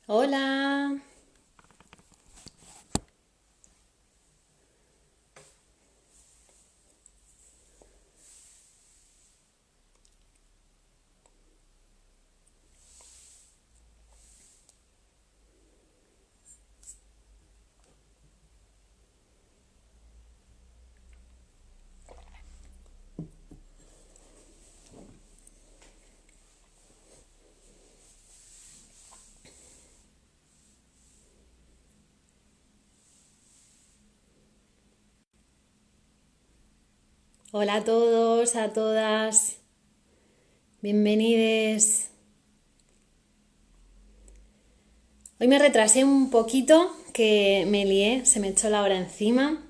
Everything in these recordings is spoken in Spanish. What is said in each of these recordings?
Hola, hola a todos, a todas, bienvenidos. Hoy me retrasé un poquito, que me lié, se me echó la hora encima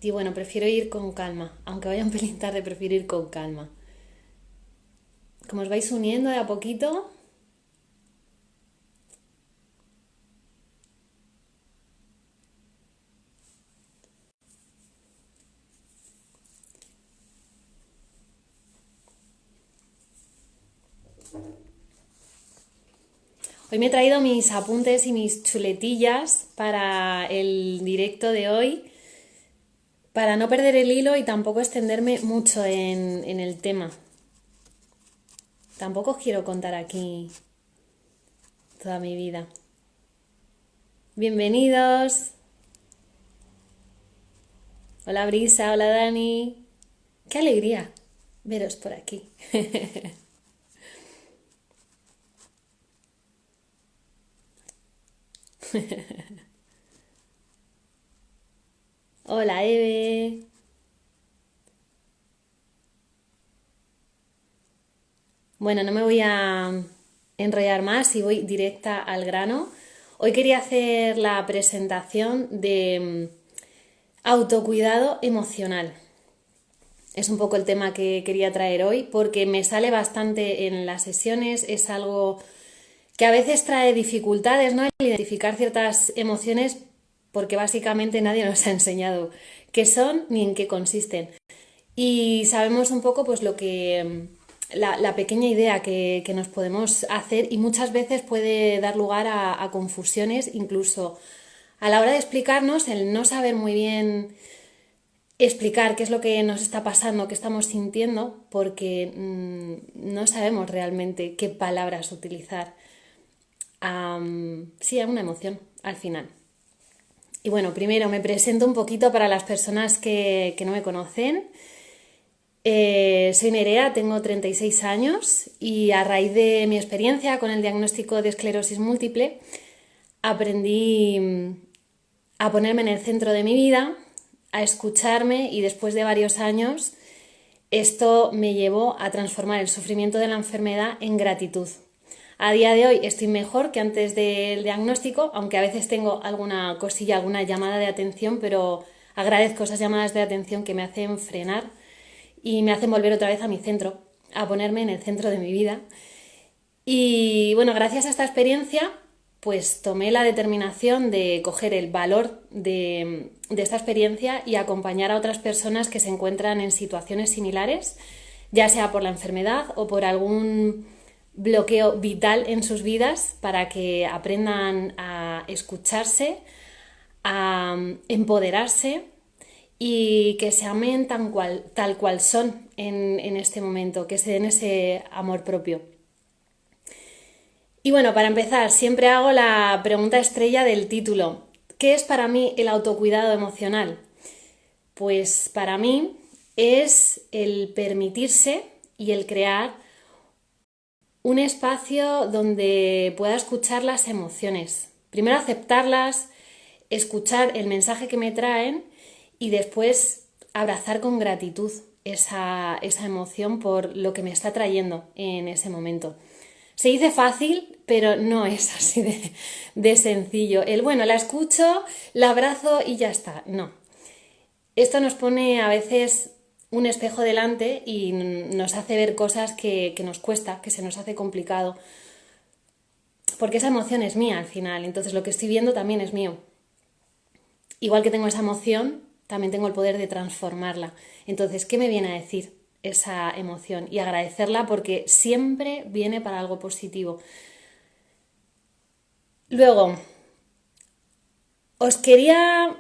y bueno, prefiero ir con calma, aunque vaya un pelín tarde, prefiero ir con calma. Como os vais uniendo de a poquito, hoy me he traído mis apuntes y mis chuletillas para el directo de hoy, para no perder el hilo y tampoco extenderme mucho en el tema. Tampoco os quiero contar aquí toda mi vida. Bienvenidos. Hola Brisa, hola Dani. Qué alegría veros por aquí. Hola Eve. Bueno, no me voy a enrollar más y voy directa al grano. Hoy quería hacer la presentación de autocuidado emocional. Es un poco el tema que quería traer hoy porque me sale bastante en las sesiones, es algo que a veces trae dificultades, ¿no? El identificar ciertas emociones porque básicamente nadie nos ha enseñado qué son ni en qué consisten. Y sabemos un poco pues lo que la pequeña idea que nos podemos hacer y muchas veces puede dar lugar a confusiones, incluso a la hora de explicarnos, el no saber muy bien explicar qué es lo que nos está pasando, qué estamos sintiendo, porque no sabemos realmente qué palabras utilizar. Sí, a una emoción al final. Y bueno, primero me presento un poquito para las personas que no me conocen. Soy Nerea, tengo 36 años y a raíz de mi experiencia con el diagnóstico de esclerosis múltiple aprendí a ponerme en el centro de mi vida, a escucharme y después de varios años esto me llevó a transformar el sufrimiento de la enfermedad en gratitud. A día de hoy estoy mejor que antes del diagnóstico, aunque a veces tengo alguna cosilla, alguna llamada de atención, pero agradezco esas llamadas de atención que me hacen frenar y me hacen volver otra vez a mi centro, a ponerme en el centro de mi vida. Y bueno, gracias a esta experiencia, pues tomé la determinación de coger el valor de esta experiencia y acompañar a otras personas que se encuentran en situaciones similares, ya sea por la enfermedad o por algún bloqueo vital en sus vidas, para que aprendan a escucharse, a empoderarse y que se amen tal cual son en este momento, que se den ese amor propio. Y bueno, para empezar, siempre hago la pregunta estrella del título. ¿Qué es para mí el autocuidado emocional? Pues para mí es el permitirse y el crear un espacio donde pueda escuchar las emociones. Primero aceptarlas, escuchar el mensaje que me traen y después abrazar con gratitud esa emoción por lo que me está trayendo en ese momento. Se dice fácil, pero no es así de sencillo. Bueno, la escucho, la abrazo y ya está. No. Esto nos pone a veces un espejo delante y nos hace ver cosas que nos cuesta, que se nos hace complicado. Porque esa emoción es mía al final, entonces lo que estoy viendo también es mío. Igual que tengo esa emoción, también tengo el poder de transformarla. Entonces, ¿qué me viene a decir esa emoción? Y agradecerla porque siempre viene para algo positivo. Luego, os quería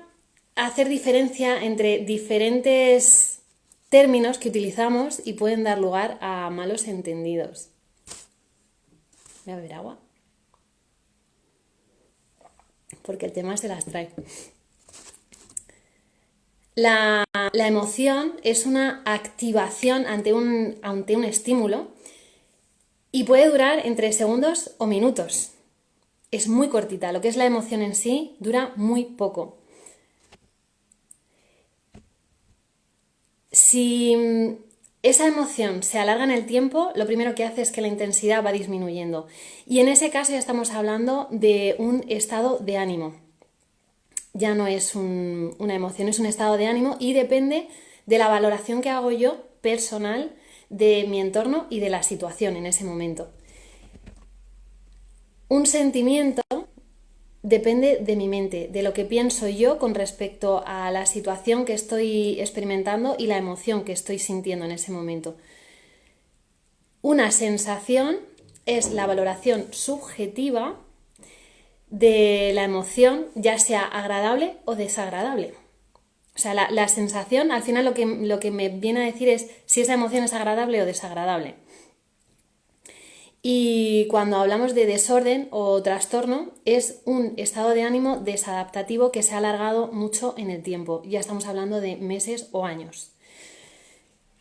hacer diferencia entre diferentes términos que utilizamos y pueden dar lugar a malos entendidos. Voy a beber agua, porque el tema se las trae. La emoción es una activación ante un estímulo y puede durar entre segundos o minutos. Es muy cortita, lo que es la emoción en sí dura muy poco. Si esa emoción se alarga en el tiempo, lo primero que hace es que la intensidad va disminuyendo. Y en ese caso ya estamos hablando de un estado de ánimo. Ya no es una emoción, es un estado de ánimo y depende de la valoración que hago yo personal de mi entorno y de la situación en ese momento. Un sentimiento depende de mi mente, de lo que pienso yo con respecto a la situación que estoy experimentando y la emoción que estoy sintiendo en ese momento. Una sensación es la valoración subjetiva de la emoción, ya sea agradable o desagradable. O sea, la sensación, al final lo que me viene a decir es si esa emoción es agradable o desagradable. Y cuando hablamos de desorden o trastorno, es un estado de ánimo desadaptativo que se ha alargado mucho en el tiempo. Ya estamos hablando de meses o años.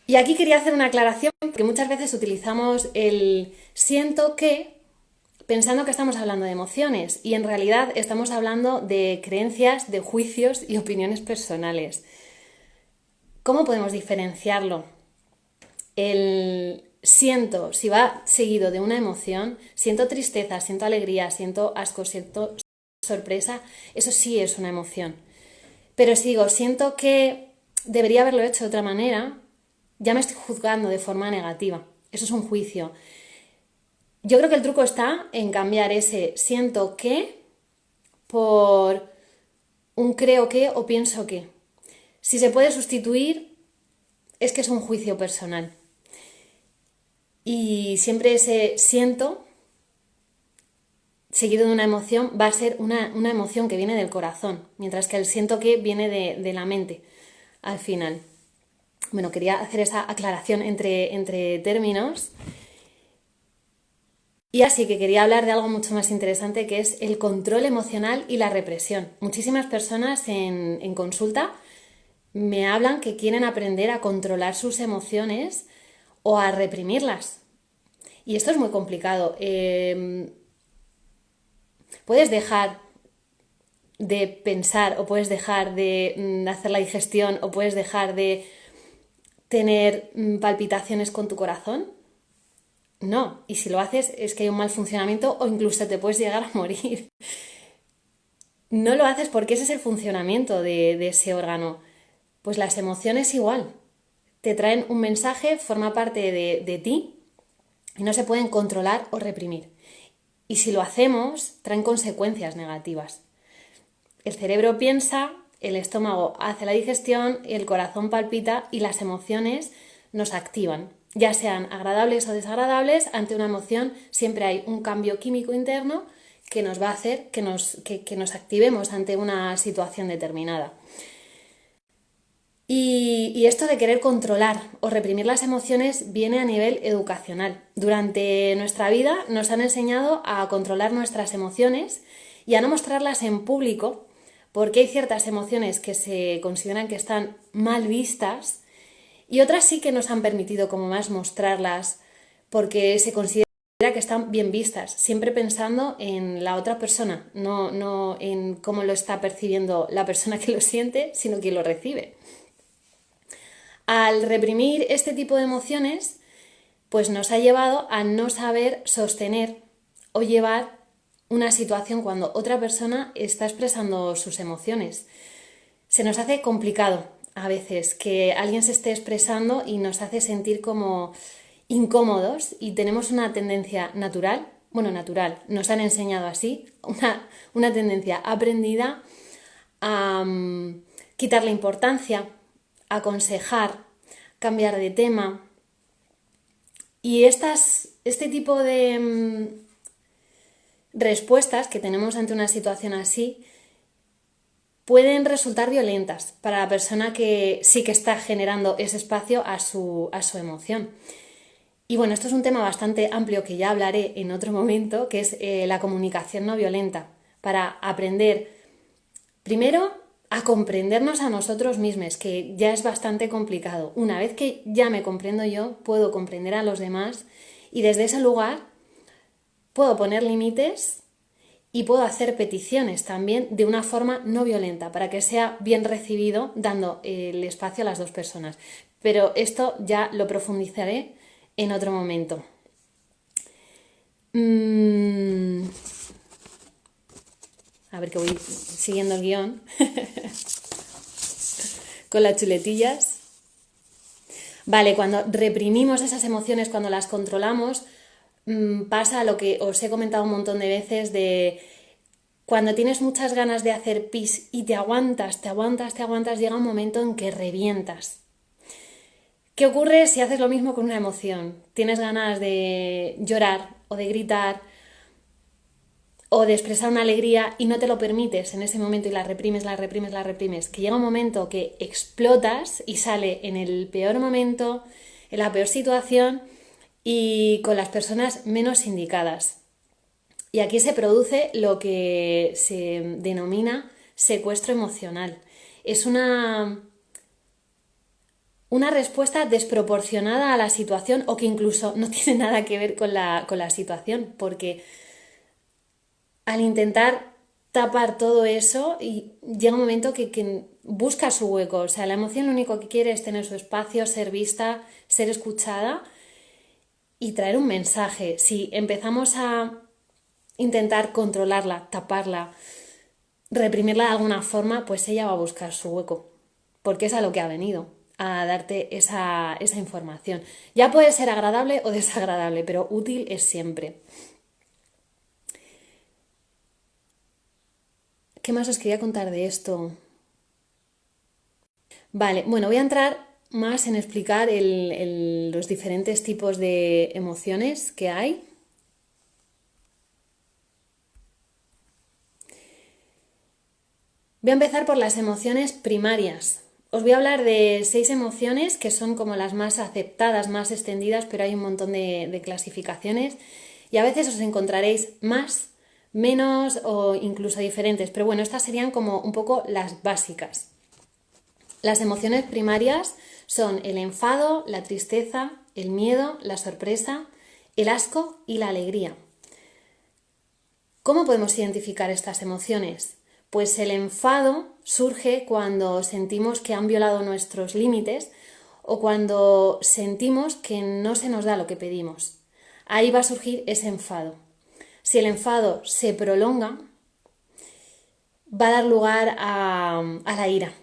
Y aquí quería hacer una aclaración, porque muchas veces utilizamos el siento que pensando que estamos hablando de emociones y en realidad estamos hablando de creencias, de juicios y opiniones personales. ¿Cómo podemos diferenciarlo? El siento, si va seguido de una emoción, siento tristeza, siento alegría, siento asco, siento sorpresa, eso sí es una emoción. Pero si digo, siento que debería haberlo hecho de otra manera, ya me estoy juzgando de forma negativa. Eso es un juicio. Yo creo que el truco está en cambiar ese siento que por un creo que o pienso que. Si se puede sustituir, es que es un juicio personal. Y siempre ese siento, seguido de una emoción, va a ser una emoción que viene del corazón, mientras que el siento que viene de la mente al final. Bueno, quería hacer esa aclaración entre términos. Y así que quería hablar de algo mucho más interesante que es el control emocional y la represión. Muchísimas personas en consulta me hablan que quieren aprender a controlar sus emociones o a reprimirlas. Y esto es muy complicado. Puedes dejar de pensar o puedes dejar de hacer la digestión o puedes dejar de tener palpitaciones con tu corazón. No, y si lo haces es que hay un mal funcionamiento o incluso te puedes llegar a morir. No lo haces porque ese es el funcionamiento de ese órgano. Pues las emociones igual. Te traen un mensaje, forma parte de ti y no se pueden controlar o reprimir. Y si lo hacemos, traen consecuencias negativas. El cerebro piensa, el estómago hace la digestión, el corazón palpita y las emociones nos activan. Ya sean agradables o desagradables, ante una emoción siempre hay un cambio químico interno que nos va a hacer que nos activemos ante una situación determinada. Y esto de querer controlar o reprimir las emociones viene a nivel educacional. Durante nuestra vida nos han enseñado a controlar nuestras emociones y a no mostrarlas en público porque hay ciertas emociones que se consideran que están mal vistas y otras sí que nos han permitido como más mostrarlas porque se considera que están bien vistas, siempre pensando en la otra persona, no en cómo lo está percibiendo la persona que lo siente, sino quien lo recibe. Al reprimir este tipo de emociones, pues nos ha llevado a no saber sostener o llevar una situación cuando otra persona está expresando sus emociones. Se nos hace complicado a veces que alguien se esté expresando y nos hace sentir como incómodos y tenemos una tendencia natural, nos han enseñado así, una tendencia aprendida a quitarle importancia, aconsejar, cambiar de tema. Y este tipo respuestas que tenemos ante una situación así pueden resultar violentas para la persona que sí que está generando ese espacio a su emoción. Y bueno, esto es un tema bastante amplio que ya hablaré en otro momento, que es la comunicación no violenta, para aprender primero a comprendernos a nosotros mismos, que ya es bastante complicado. Una vez que ya me comprendo yo, puedo comprender a los demás y desde ese lugar puedo poner límites y puedo hacer peticiones también de una forma no violenta para que sea bien recibido, dando el espacio a las dos personas. Pero esto ya lo profundizaré en otro momento. A ver que voy siguiendo el guión con las chuletillas. Vale, cuando reprimimos esas emociones, cuando las controlamos, pasa lo que os he comentado un montón de veces de cuando tienes muchas ganas de hacer pis y te aguantas, llega un momento en que revientas. ¿Qué ocurre si haces lo mismo con una emoción? Tienes ganas de llorar o de gritar o de expresar una alegría y no te lo permites en ese momento y la reprimes, que llega un momento que explotas y sale en el peor momento, en la peor situación y con las personas menos indicadas. Y aquí se produce lo que se denomina secuestro emocional. Es una respuesta desproporcionada a la situación o que incluso no tiene nada que ver con la situación, porque al intentar tapar todo eso y llega un momento que busca su hueco. O sea, la emoción lo único que quiere es tener su espacio, ser vista, ser escuchada y traer un mensaje. Si empezamos a intentar controlarla, taparla, reprimirla de alguna forma, pues ella va a buscar su hueco, porque es a lo que ha venido, a darte esa información. Ya puede ser agradable o desagradable, pero útil es siempre. ¿Qué más os quería contar de esto? Vale, bueno, voy a entrar más en explicar los diferentes tipos de emociones que hay. Voy a empezar por las emociones primarias. Os voy a hablar de 6 emociones que son como las más aceptadas, más extendidas, pero hay un montón de clasificaciones y a veces os encontraréis más, menos o incluso diferentes, pero bueno, estas serían como un poco las básicas. Las emociones primarias son el enfado, la tristeza, el miedo, la sorpresa, el asco y la alegría. ¿Cómo podemos identificar estas emociones? Pues el enfado surge cuando sentimos que han violado nuestros límites o cuando sentimos que no se nos da lo que pedimos. Ahí va a surgir ese enfado. Si el enfado se prolonga, va a dar lugar a la ira.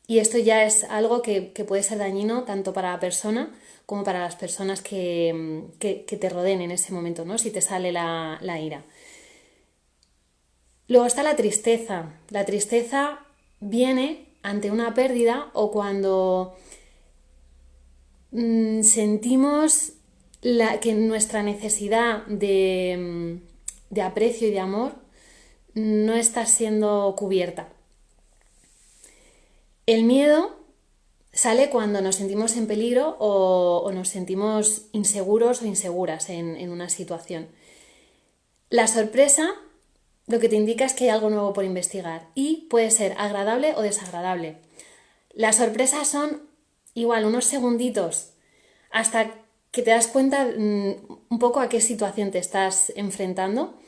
Y esto ya es algo que puede ser dañino tanto para la persona como para las personas que te rodeen en ese momento, ¿no? Si te sale la ira. Luego está la tristeza. La tristeza viene ante una pérdida o cuando sentimos que nuestra necesidad de aprecio y de amor no está siendo cubierta. El miedo sale cuando nos sentimos en peligro o nos sentimos inseguros o inseguras en una situación. La sorpresa lo que te indica es que hay algo nuevo por investigar y puede ser agradable o desagradable. Las sorpresas son igual unos segunditos hasta que te das cuenta un poco a qué situación te estás enfrentando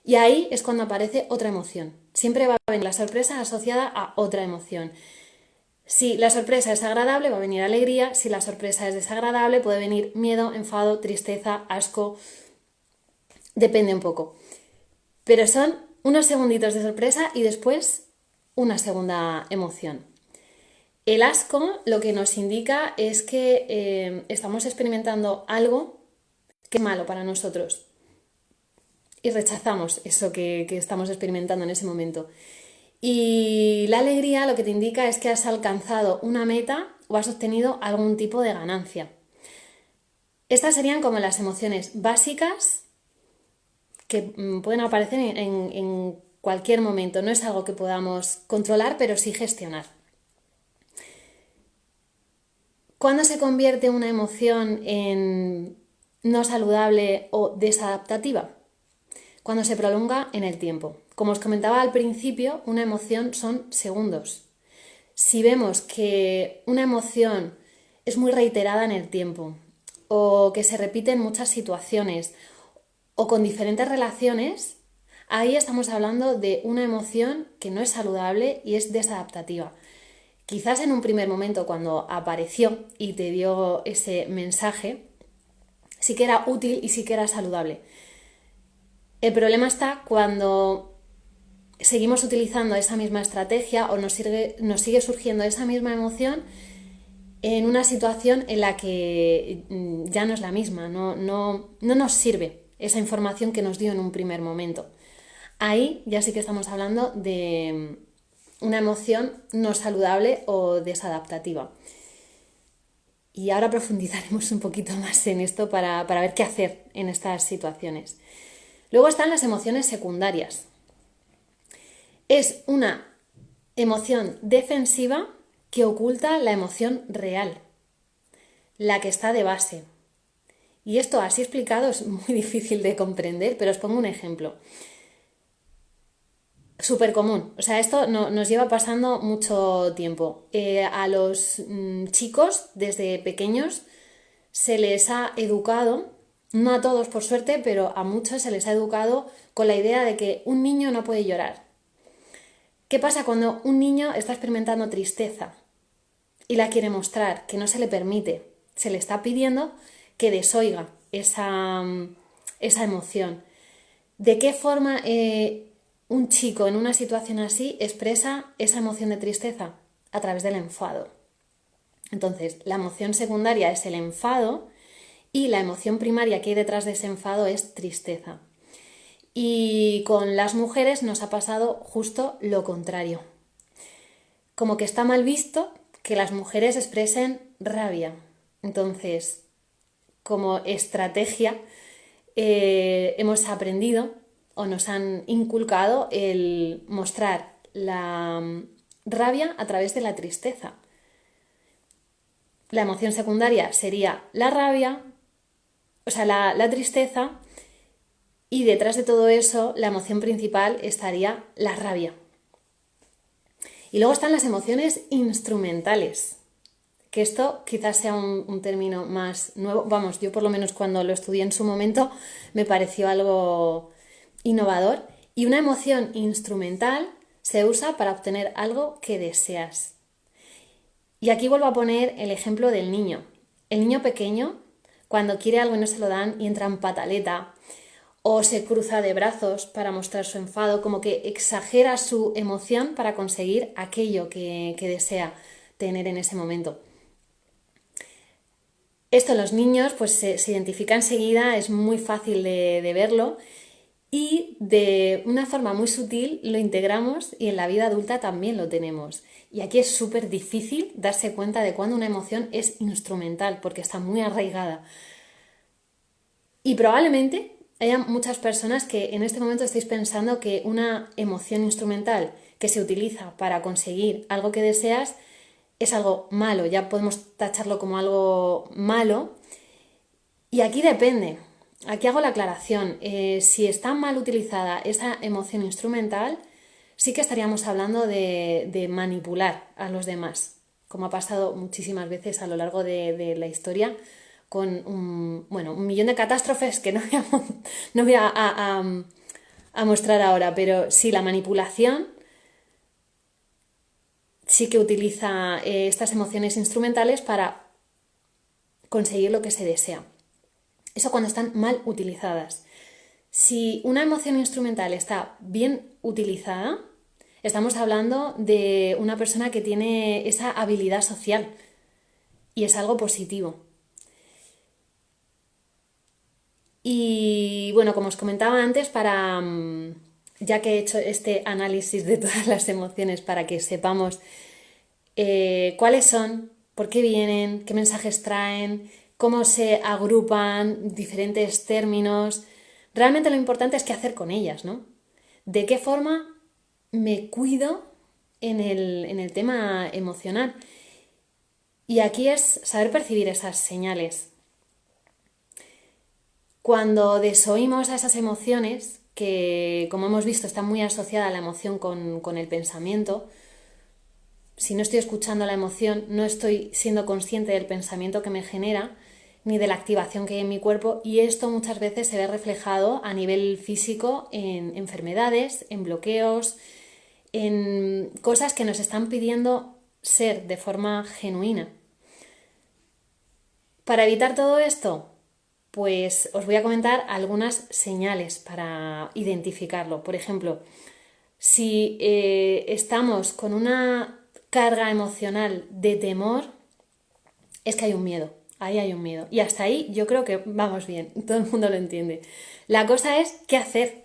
y ahí es cuando aparece otra emoción. Siempre va a venir la sorpresa asociada a otra emoción. Si la sorpresa es agradable, va a venir alegría. Si la sorpresa es desagradable, puede venir miedo, enfado, tristeza, asco. Depende un poco. Pero son unos segunditos de sorpresa y después una segunda emoción. El asco lo que nos indica es que estamos experimentando algo que es malo para nosotros y rechazamos eso que estamos experimentando en ese momento. Y la alegría lo que te indica es que has alcanzado una meta o has obtenido algún tipo de ganancia. Estas serían como las emociones básicas que pueden aparecer en cualquier momento. No es algo que podamos controlar, pero sí gestionar. ¿Cuándo se convierte una emoción en no saludable o desadaptativa? Cuando se prolonga en el tiempo. Como os comentaba al principio, una emoción son segundos. Si vemos que una emoción es muy reiterada en el tiempo o que se repite en muchas situaciones o con diferentes relaciones, ahí estamos hablando de una emoción que no es saludable y es desadaptativa. Quizás en un primer momento cuando apareció y te dio ese mensaje, sí que era útil y sí que era saludable. El problema está cuando seguimos utilizando esa misma estrategia o nos sigue surgiendo esa misma emoción en una situación en la que ya no es la misma, no nos sirve esa información que nos dio en un primer momento. Ahí ya sí que estamos hablando de una emoción no saludable o desadaptativa. Y ahora profundizaremos un poquito más en esto para ver qué hacer en estas situaciones. Luego están las emociones secundarias. Es una emoción defensiva que oculta la emoción real, la que está de base. Y esto así explicado es muy difícil de comprender, pero os pongo un ejemplo. Súper común, o sea, esto nos lleva pasando mucho tiempo. A los chicos desde pequeños se les ha educado, no a todos por suerte, pero a muchos se les ha educado con la idea de que un niño no puede llorar. ¿Qué pasa cuando un niño está experimentando tristeza y la quiere mostrar, que no se le permite? Se le está pidiendo que desoiga esa emoción. ¿De qué forma un chico en una situación así expresa esa emoción de tristeza? A través del enfado. Entonces, la emoción secundaria es el enfado y la emoción primaria que hay detrás de ese enfado es tristeza. Y con las mujeres nos ha pasado justo lo contrario. Como que está mal visto que las mujeres expresen rabia. Entonces, como estrategia, hemos aprendido o nos han inculcado el mostrar la rabia a través de la tristeza. La emoción secundaria sería la rabia, o sea, la tristeza, y detrás de todo eso, la emoción principal estaría la rabia. Y luego están las emociones instrumentales, que esto quizás sea un término más nuevo. Vamos, yo por lo menos cuando lo estudié en su momento me pareció algo innovador. Y una emoción instrumental se usa para obtener algo que deseas. Y aquí vuelvo a poner el ejemplo del niño. El niño pequeño, cuando quiere algo y no se lo dan y entra en pataleta, o se cruza de brazos para mostrar su enfado, como que exagera su emoción para conseguir aquello que desea tener en ese momento. Esto en los niños pues se identifica enseguida, es muy fácil de verlo y de una forma muy sutil lo integramos y en la vida adulta también lo tenemos. Y aquí es súper difícil darse cuenta de cuando una emoción es instrumental porque está muy arraigada. Y probablemente haya muchas personas que en este momento estéis pensando que una emoción instrumental que se utiliza para conseguir algo que deseas es algo malo, ya podemos tacharlo como algo malo. Y aquí depende, aquí hago la aclaración, si está mal utilizada esa emoción instrumental, sí que estaríamos hablando de manipular a los demás, como ha pasado muchísimas veces a lo largo de la historia, con un millón de catástrofes que no voy a mostrar ahora, pero sí, la manipulación sí que utiliza estas emociones instrumentales para conseguir lo que se desea. Eso cuando están mal utilizadas. Si una emoción instrumental está bien utilizada, estamos hablando de una persona que tiene esa habilidad social y es algo positivo. Y bueno, como os comentaba antes, ya que he hecho este análisis de todas las emociones para que sepamos cuáles son, por qué vienen, qué mensajes traen, cómo se agrupan diferentes términos, Realmente lo importante es qué hacer con ellas, ¿no? ¿De qué forma me cuido en el tema emocional? Y aquí es saber percibir esas señales. Cuando desoímos a esas emociones, que como hemos visto está muy asociada la emoción con el pensamiento, si no estoy escuchando la emoción, no estoy siendo consciente del pensamiento que me genera, ni de la activación que hay en mi cuerpo, y esto muchas veces se ve reflejado a nivel físico en enfermedades, en bloqueos, en cosas que nos están pidiendo ser de forma genuina. Para evitar todo esto, pues os voy a comentar algunas señales para identificarlo. Por ejemplo, si estamos con una carga emocional de temor, es que hay un miedo. Ahí hay un miedo. Y hasta ahí yo creo que vamos bien, todo el mundo lo entiende. La cosa es, ¿qué hacer?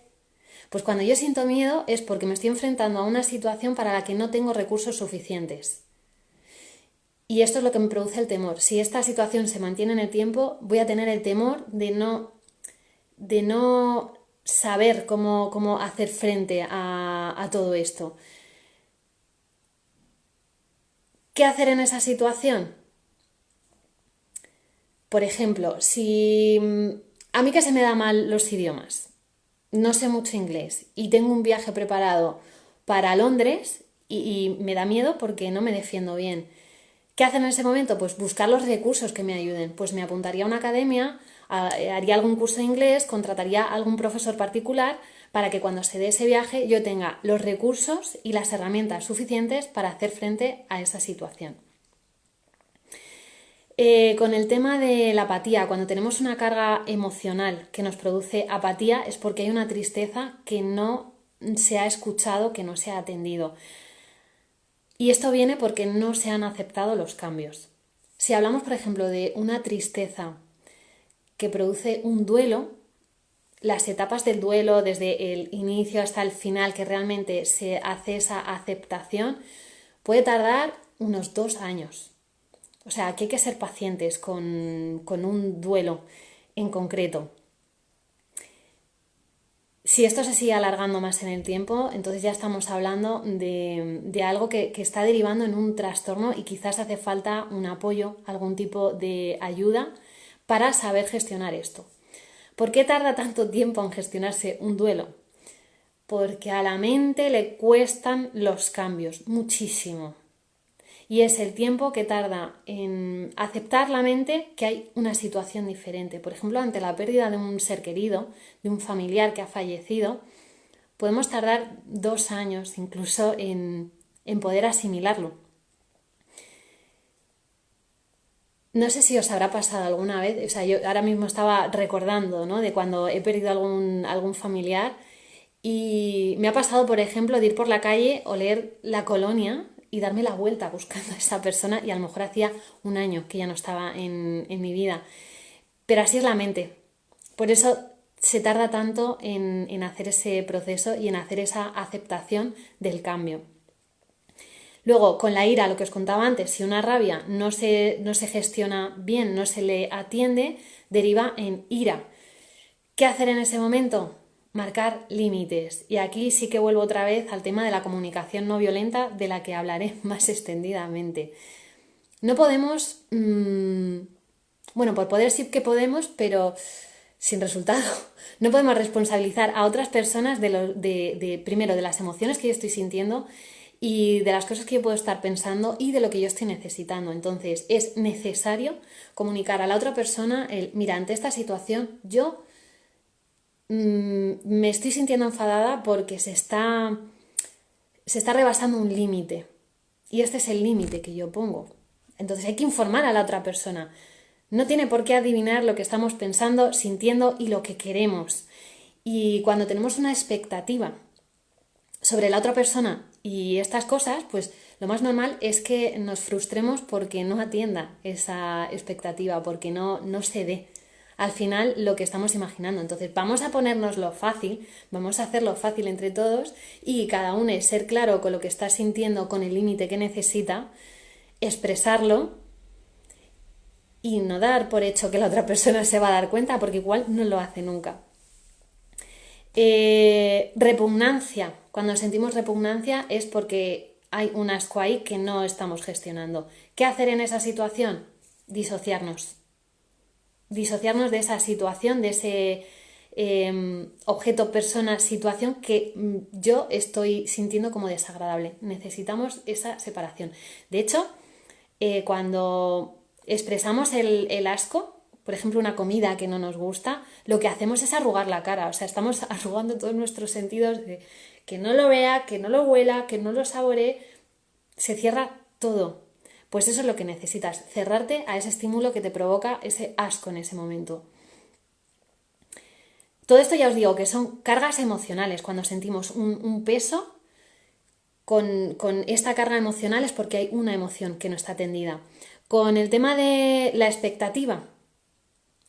Pues cuando yo siento miedo es porque me estoy enfrentando a una situación para la que no tengo recursos suficientes. Y esto es lo que me produce el temor. Si esta situación se mantiene en el tiempo, voy a tener el temor de no saber cómo hacer frente a todo esto. ¿Qué hacer en esa situación? Por ejemplo, si a mí que se me da mal los idiomas, no sé mucho inglés y tengo un viaje preparado para Londres y me da miedo porque no me defiendo bien. ¿Qué hacen en ese momento? Pues buscar los recursos que me ayuden. Pues me apuntaría a una academia, haría algún curso de inglés, contrataría a algún profesor particular para que cuando se dé ese viaje yo tenga los recursos y las herramientas suficientes para hacer frente a esa situación. Con el tema de la apatía, cuando tenemos una carga emocional que nos produce apatía es porque hay una tristeza que no se ha escuchado, que no se ha atendido. Y esto viene porque no se han aceptado los cambios. Si hablamos, por ejemplo, de una tristeza que produce un duelo, las etapas del duelo, desde el inicio hasta el final, que realmente se hace esa aceptación, puede tardar unos 2 años. O sea, que hay que ser pacientes con un duelo en concreto. Si esto se sigue alargando más en el tiempo, entonces ya estamos hablando de algo que está derivando en un trastorno y quizás hace falta un apoyo, algún tipo de ayuda para saber gestionar esto. ¿Por qué tarda tanto tiempo en gestionarse un duelo? Porque a la mente le cuestan los cambios, muchísimo. Y es el tiempo que tarda en aceptar la mente que hay una situación diferente. Por ejemplo, ante la pérdida de un ser querido, de un familiar que ha fallecido, podemos tardar 2 años incluso en poder asimilarlo. No sé si os habrá pasado alguna vez, o sea, yo ahora mismo estaba recordando, ¿no?, de cuando he perdido algún familiar y me ha pasado, por ejemplo, de ir por la calle, oler la colonia y darme la vuelta buscando a esa persona y a lo mejor hacía 1 año que ya no estaba en mi vida. Pero así es la mente. Por eso se tarda tanto en hacer ese proceso y en hacer esa aceptación del cambio. Luego, con la ira, lo que os contaba antes, si una rabia no se gestiona bien, no se le atiende, deriva en ira. ¿Qué hacer en ese momento? Marcar límites. Y aquí sí que vuelvo otra vez al tema de la comunicación no violenta, de la que hablaré más extendidamente. No podemos, bueno, por poder sí que podemos, pero sin resultado. No podemos responsabilizar a otras personas primero de las emociones que yo estoy sintiendo y de las cosas que yo puedo estar pensando y de lo que yo estoy necesitando. Entonces es necesario comunicar a la otra persona mira, ante esta situación yo me estoy sintiendo enfadada porque se está rebasando un límite y este es el límite que yo pongo. Entonces hay que informar a la otra persona. No tiene por qué adivinar lo que estamos pensando, sintiendo y lo que queremos. Y cuando tenemos una expectativa sobre la otra persona y estas cosas, pues lo más normal es que nos frustremos porque no atienda esa expectativa, porque no se dé al final lo que estamos imaginando. Entonces vamos a ponérnoslo fácil, vamos a hacerlo fácil entre todos y cada uno es ser claro con lo que está sintiendo, con el límite que necesita, expresarlo y no dar por hecho que la otra persona se va a dar cuenta porque igual no lo hace nunca. Repugnancia. Cuando sentimos repugnancia es porque hay un asco ahí que no estamos gestionando. ¿Qué hacer en esa situación? Disociarnos. Disociarnos de esa situación, de ese objeto, persona, situación que yo estoy sintiendo como desagradable. Necesitamos esa separación. De hecho, cuando expresamos el asco, por ejemplo, una comida que no nos gusta, lo que hacemos es arrugar la cara. O sea, estamos arrugando todos nuestros sentidos de que no lo vea, que no lo huela, que no lo saboree. Se cierra todo. Pues eso es lo que necesitas, cerrarte a ese estímulo que te provoca ese asco en ese momento. Todo esto ya os digo que son cargas emocionales. Cuando sentimos un peso con esta carga emocional es porque hay una emoción que no está atendida. Con el tema de la expectativa,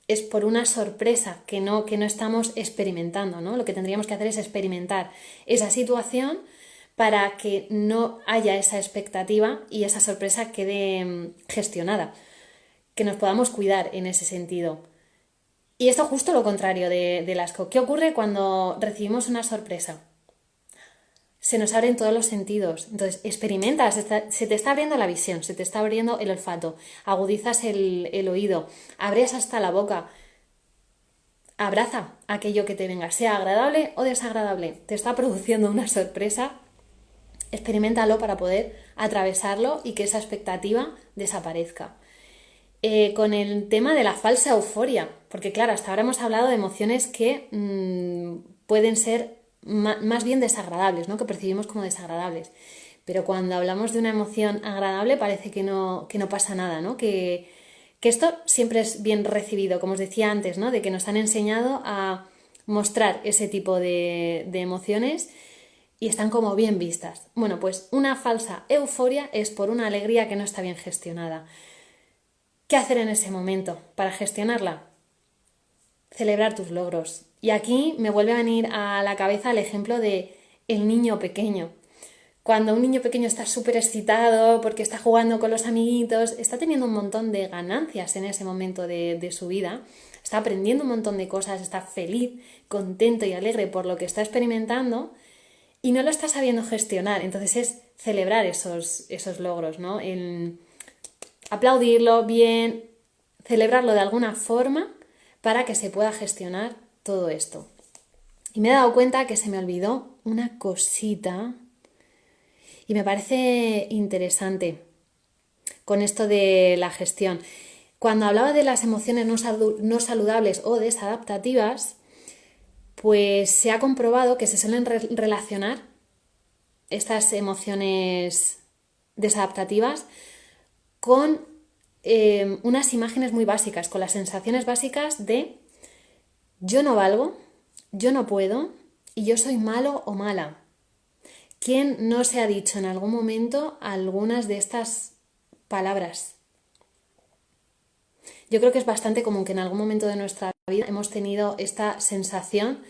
es por una sorpresa que no estamos experimentando, ¿no? Lo que tendríamos que hacer es experimentar esa situación para que no haya esa expectativa y esa sorpresa quede gestionada, que nos podamos cuidar en ese sentido. Y esto justo lo contrario del asco. ¿Qué ocurre cuando recibimos una sorpresa? Se nos abren todos los sentidos. Entonces, experimentas, se te está abriendo la visión, se te está abriendo el olfato, agudizas el oído, abres hasta la boca. Abraza aquello que te venga, sea agradable o desagradable. Te está produciendo una sorpresa, experiméntalo para poder atravesarlo y que esa expectativa desaparezca. Con el tema de la falsa euforia, porque claro, hasta ahora hemos hablado de emociones que pueden ser más bien desagradables, ¿no? Que percibimos como desagradables. Pero cuando hablamos de una emoción agradable parece que no pasa nada, ¿no? Que esto siempre es bien recibido, como os decía antes, ¿no? De que nos han enseñado a mostrar ese tipo de emociones y están como bien vistas. Bueno, pues una falsa euforia es por una alegría que no está bien gestionada. ¿Qué hacer en ese momento para gestionarla? Celebrar tus logros. Y aquí me vuelve a venir a la cabeza el ejemplo de el niño pequeño. Cuando un niño pequeño está súper excitado porque está jugando con los amiguitos, está teniendo un montón de ganancias en ese momento de su vida, está aprendiendo un montón de cosas, está feliz, contento y alegre por lo que está experimentando y no lo está sabiendo gestionar. Entonces es celebrar esos logros, ¿no? Aplaudirlo bien, celebrarlo de alguna forma para que se pueda gestionar todo esto. Y me he dado cuenta que se me olvidó una cosita y me parece interesante con esto de la gestión. Cuando hablaba de las emociones no saludables o desadaptativas, pues se ha comprobado que se suelen relacionar estas emociones desadaptativas con unas imágenes muy básicas, con las sensaciones básicas de yo no valgo, yo no puedo y yo soy malo o mala. ¿Quién no se ha dicho en algún momento algunas de estas palabras? Yo creo que es bastante común que en algún momento de nuestra vida hemos tenido esta sensación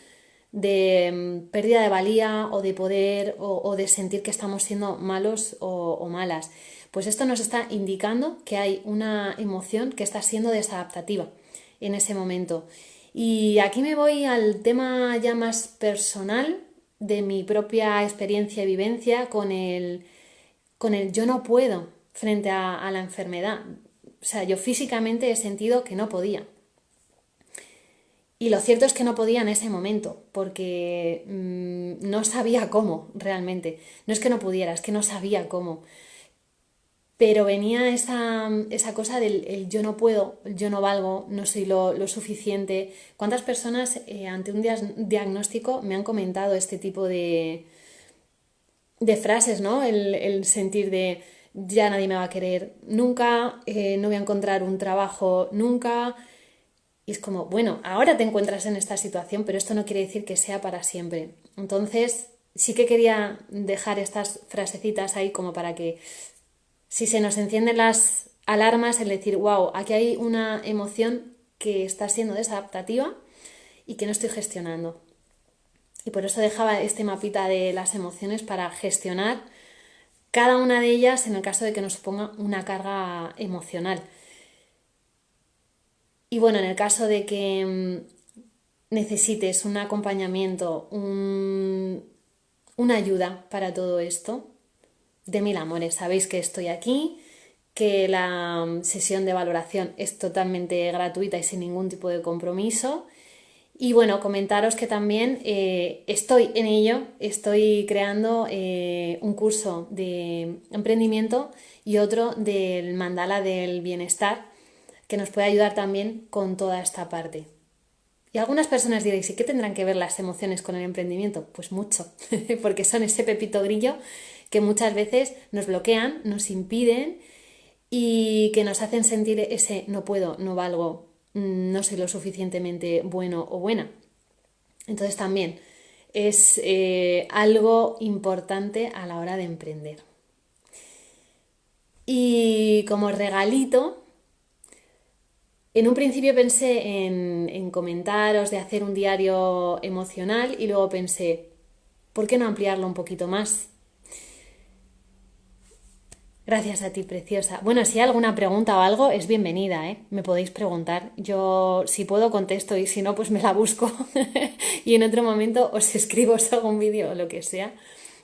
de pérdida de valía o de poder o de sentir que estamos siendo malos o malas. Pues esto nos está indicando que hay una emoción que está siendo desadaptativa en ese momento. Y aquí me voy al tema ya más personal de mi propia experiencia y vivencia con el yo no puedo frente a la enfermedad. O sea, yo físicamente he sentido que no podía. Y lo cierto es que no podía en ese momento, porque no sabía cómo realmente. No es que no pudiera, es que no sabía cómo. Pero venía esa cosa del yo no puedo, yo no valgo, no soy lo suficiente. ¿Cuántas personas ante un diagnóstico me han comentado este tipo de frases, ¿no? El sentir de ya nadie me va a querer nunca, no voy a encontrar un trabajo nunca. Y es como, bueno, ahora te encuentras en esta situación, pero esto no quiere decir que sea para siempre. Entonces, sí que quería dejar estas frasecitas ahí como para que si se nos encienden las alarmas, el decir, wow, aquí hay una emoción que está siendo desadaptativa y que no estoy gestionando. Y por eso dejaba este mapita de las emociones para gestionar cada una de ellas en el caso de que nos suponga una carga emocional. Y bueno, en el caso de que necesites un acompañamiento, una ayuda para todo esto, de mil amores, sabéis que estoy aquí, que la sesión de valoración es totalmente gratuita y sin ningún tipo de compromiso. Y bueno, comentaros que también estoy en ello, estoy creando un curso de emprendimiento y otro del mandala del bienestar, que nos puede ayudar también con toda esta parte. Y algunas personas diréis, ¿y qué tendrán que ver las emociones con el emprendimiento? Pues mucho, porque son ese pepito grillo que muchas veces nos bloquean, nos impiden y que nos hacen sentir ese no puedo, no valgo, no soy lo suficientemente bueno o buena. Entonces también es algo importante a la hora de emprender. Y como regalito, en un principio pensé en comentaros de hacer un diario emocional y luego pensé, ¿por qué no ampliarlo un poquito más? Gracias a ti, preciosa. Bueno, si hay alguna pregunta o algo, es bienvenida, ¿eh? Me podéis preguntar. Yo, si puedo, contesto y si no, pues me la busco. Y en otro momento os escribo, os hago un vídeo o lo que sea.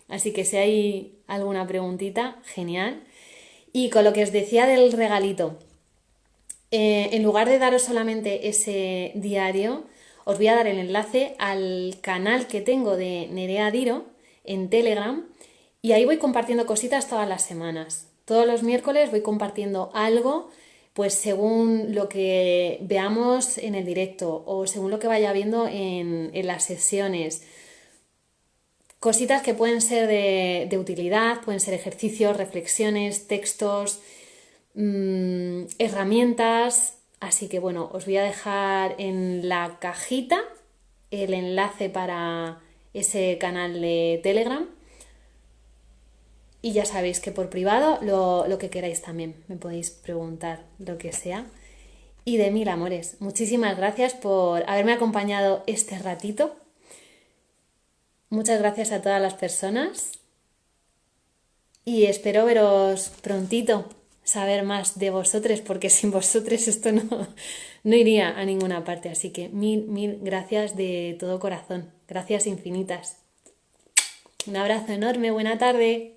Así que si hay alguna preguntita, genial. Y con lo que os decía del regalito, en lugar de daros solamente ese diario, os voy a dar el enlace al canal que tengo de Nerea Diro en Telegram y ahí voy compartiendo cositas todas las semanas. Todos los miércoles voy compartiendo algo, pues según lo que veamos en el directo o según lo que vaya viendo en las sesiones. Cositas que pueden ser de utilidad, pueden ser ejercicios, reflexiones, textos, herramientas. Así que bueno, os voy a dejar en la cajita el enlace para ese canal de Telegram. Y ya sabéis que por privado lo que queráis también. Me podéis preguntar lo que sea. Y de mil amores, muchísimas gracias por haberme acompañado este ratito. Muchas gracias a todas las personas. Y espero veros prontito, saber más de vosotros, porque sin vosotros esto no iría a ninguna parte. Así que mil gracias de todo corazón. Gracias infinitas. Un abrazo enorme, buena tarde.